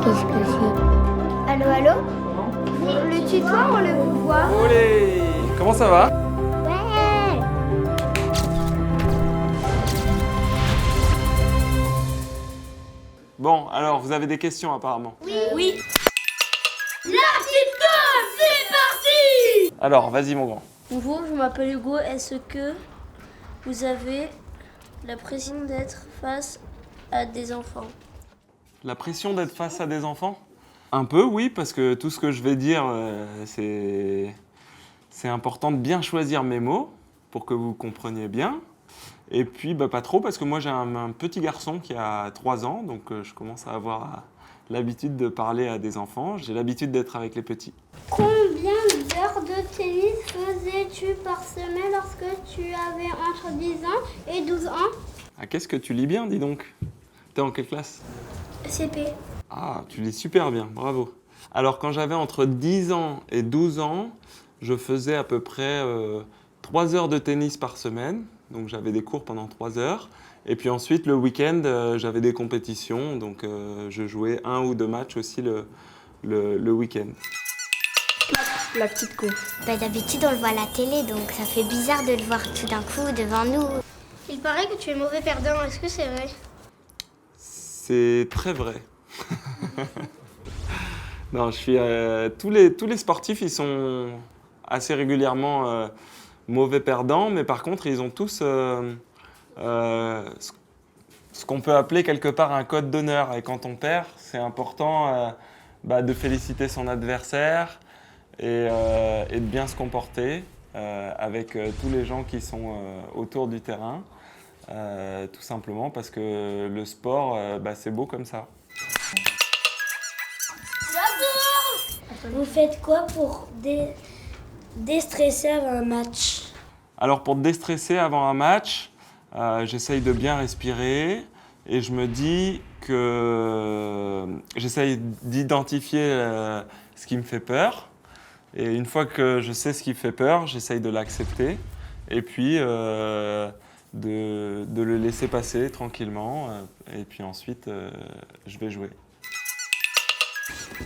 qu'est-ce que c'est? Allô, allô? Le tutoie, on le voit. Olé! Comment ça va? Ouais. Bon, alors, vous avez des questions apparemment. Oui. La petite com, c'est parti! Alors, vas-y mon grand. Bonjour, je m'appelle Hugo. Est-ce que vous avez la pression d'être face à des enfants? La pression d'être face à des enfants? Un peu, oui, parce que tout ce que je vais dire, c'est important de bien choisir mes mots pour que vous compreniez bien. Et puis, pas trop, parce que moi, j'ai un petit garçon qui a 3 ans, donc je commence à avoir l'habitude de parler à des enfants. J'ai l'habitude d'être avec les petits. Combien d'heures de tennis faisais-tu par semaine lorsque tu avais entre 10 ans et 12 ans? Ah, qu'est-ce que tu lis bien, dis donc? T'es en quelle classe? CP. Ah, tu lis super bien, bravo. Alors, quand j'avais entre 10 ans et 12 ans, je faisais à peu près 3 heures de tennis par semaine. Donc, j'avais des cours pendant 3 heures. Et puis ensuite, le week-end, j'avais des compétitions. Donc, je jouais 1 ou 2 matchs aussi le week-end. La petite co. D'habitude, on le voit à la télé, donc ça fait bizarre de le voir tout d'un coup devant nous. Il paraît que tu es mauvais perdant, est-ce que c'est vrai? C'est très vrai. Non, tous les sportifs, ils sont assez régulièrement mauvais perdants, mais par contre, ils ont tous ce qu'on peut appeler quelque part un code d'honneur. Et quand on perd, c'est important de féliciter son adversaire et de bien se comporter avec tous les gens qui sont autour du terrain, tout simplement parce que le sport, c'est beau comme ça. Vous faites quoi pour déstresser avant un match? Alors pour déstresser avant un match, j'essaye de bien respirer et je me dis que j'essaye d'identifier ce qui me fait peur. Et une fois que je sais ce qui me fait peur, j'essaye de l'accepter et puis de le laisser passer tranquillement. Et puis ensuite, je vais jouer.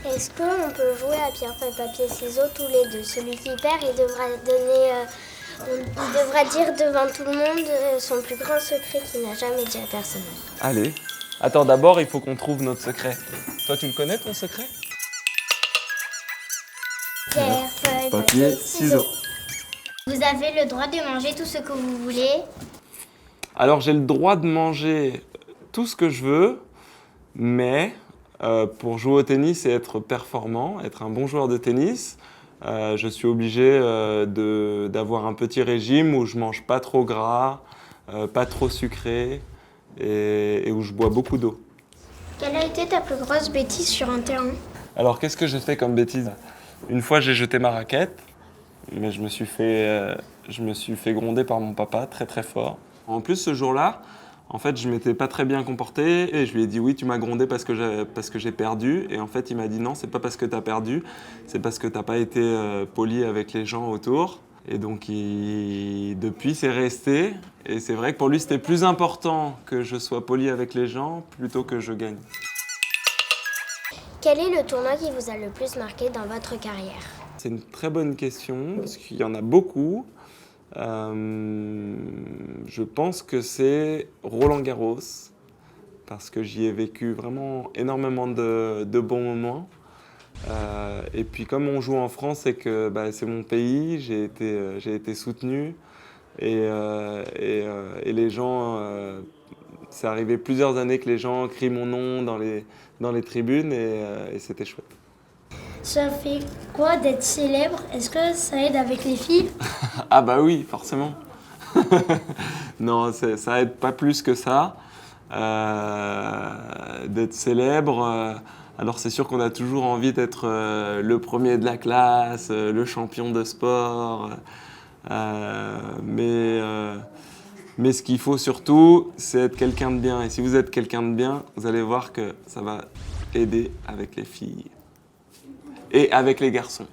Est-ce qu'on peut jouer à pierre, feuille, papier, ciseaux tous les deux? Celui qui perd, il devra dire devant tout le monde son plus grand secret qu'il n'a jamais dit à personne. Allez. Attends, d'abord, il faut qu'on trouve notre secret. Toi, tu le connais, ton secret? Pierre, feuille, Papier, ciseaux. Vous avez le droit de manger tout ce que vous voulez. Alors, j'ai le droit de manger tout ce que je veux, mais pour jouer au tennis et être performant, être un bon joueur de tennis, je suis obligé d'avoir un petit régime où je mange pas trop gras, pas trop sucré et où je bois beaucoup d'eau. Quelle a été ta plus grosse bêtise sur un terrain? Alors, qu'est-ce que j'ai fait comme bêtise? Une fois, j'ai jeté ma raquette, mais je me suis fait gronder par mon papa très très fort. En plus, ce jour-là, en fait, je m'étais pas très bien comporté et je lui ai dit oui, tu m'as grondé parce que j'ai perdu. Et en fait, il m'a dit non, c'est pas parce que tu as perdu, c'est parce que t'as pas été poli avec les gens autour. Et donc, depuis, c'est resté. Et c'est vrai que pour lui, c'était plus important que je sois poli avec les gens plutôt que je gagne. Quel est le tournoi qui vous a le plus marqué dans votre carrière? C'est une très bonne question parce qu'il y en a beaucoup. Je pense que c'est Roland-Garros parce que j'y ai vécu vraiment énormément de bons moments. Et puis comme on joue en France et que c'est mon pays, j'ai été soutenu et les gens, c'est arrivé plusieurs années que les gens crient mon nom dans les tribunes et c'était chouette. Ça fait quoi d'être célèbre? Est-ce que ça aide avec les filles? Ah bah oui, forcément. Non, ça aide pas plus que ça. D'être célèbre, alors c'est sûr qu'on a toujours envie d'être le premier de la classe, le champion de sport. Mais ce qu'il faut surtout, c'est être quelqu'un de bien. Et si vous êtes quelqu'un de bien, vous allez voir que ça va aider avec les filles. Et avec les garçons.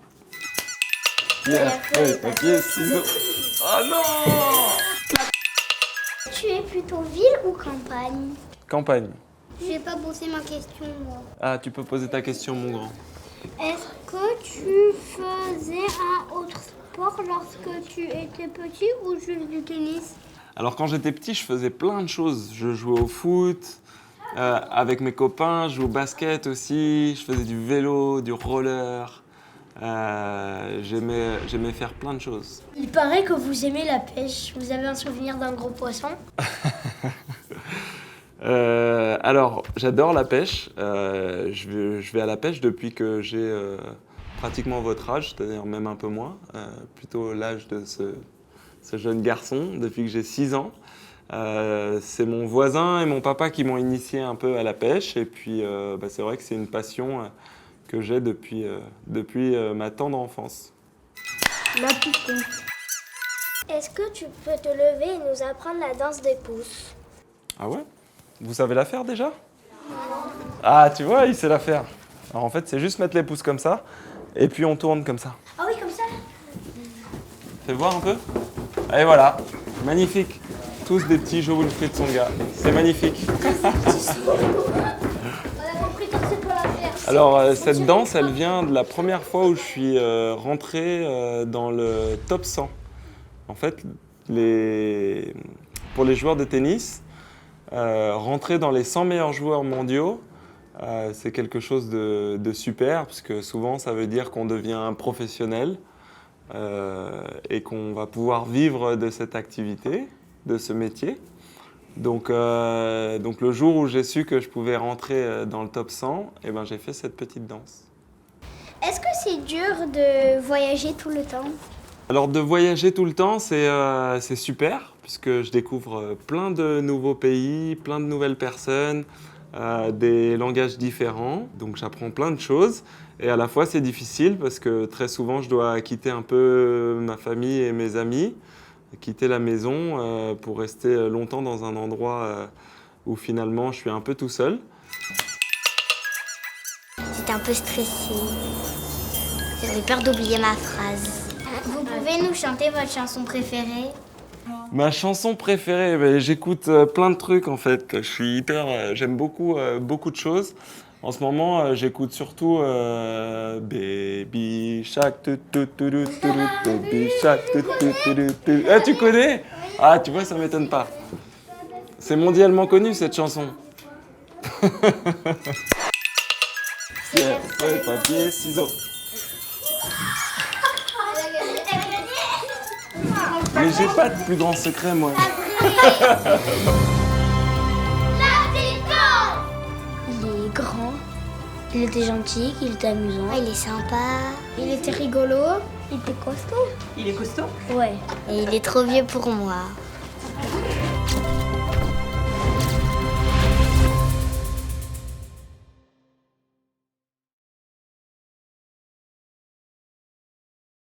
Pierre, feuille, papier, ciseaux. Oh non! Tu es plutôt ville ou campagne? Campagne. J'ai pas posé ma question, moi. Ah, tu peux poser ta question, mon grand. Est-ce que tu faisais un autre sport lorsque tu étais petit ou juste du tennis? Alors quand j'étais petit, je faisais plein de choses. Je jouais au foot, avec mes copains, je jouais au basket aussi, je faisais du vélo, du roller. J'aimais faire plein de choses. Il paraît que vous aimez la pêche. Vous avez un souvenir d'un gros poisson? Alors, j'adore la pêche. Je vais à la pêche depuis que j'ai pratiquement votre âge, c'est-à-dire même un peu moins, plutôt l'âge de ce jeune garçon, depuis que j'ai 6 ans. C'est mon voisin et mon papa qui m'ont initié un peu à la pêche. Et puis, c'est vrai que c'est une passion que j'ai depuis ma tendre enfance. La piston. Est-ce que tu peux te lever et nous apprendre la danse des pouces? Ah ouais? Vous savez la faire déjà? Ah, tu vois, il sait la faire. Alors en fait, c'est juste mettre les pouces comme ça, et puis on tourne comme ça. Ah oui, comme ça? Fais voir un peu. Et voilà, magnifique. Tous des petits Jo Wilfried Tsonga. C'est magnifique. On a compris comme c'est pour la faire. Alors cette danse, elle vient de la première fois où je suis rentré dans le top 100. En fait, pour les joueurs de tennis, rentrer dans les 100 meilleurs joueurs mondiaux, c'est quelque chose de super, parce que souvent ça veut dire qu'on devient un professionnel et qu'on va pouvoir vivre de cette activité, de ce métier. Donc le jour où j'ai su que je pouvais rentrer dans le top 100, eh ben, j'ai fait cette petite danse. Est-ce que c'est dur de voyager tout le temps? Alors de voyager tout le temps, c'est super, puisque je découvre plein de nouveaux pays, plein de nouvelles personnes, des langages différents, donc j'apprends plein de choses. Et à la fois c'est difficile, parce que très souvent je dois quitter un peu ma famille et mes amis, quitter la maison pour rester longtemps dans un endroit où finalement je suis un peu tout seul. J'étais un peu stressée. J'avais peur d'oublier ma phrase. Vous pouvez nous chanter votre chanson préférée? Ma chanson préférée, j'écoute plein de trucs en fait. Je suis j'aime beaucoup de choses. En ce moment, j'écoute surtout Baby Shark, Baby Shark, Ah, tu connais? Ah, tu vois, ça m'étonne pas. C'est mondialement connu cette chanson. Pierre, feuille, papier, ciseaux. Mais j'ai pas de plus grand secret, moi. Il est grand, il était gentil, il était amusant. Il est sympa. Il était rigolo. Il était costaud. Il est costaud? Ouais. Et il est trop vieux pour moi.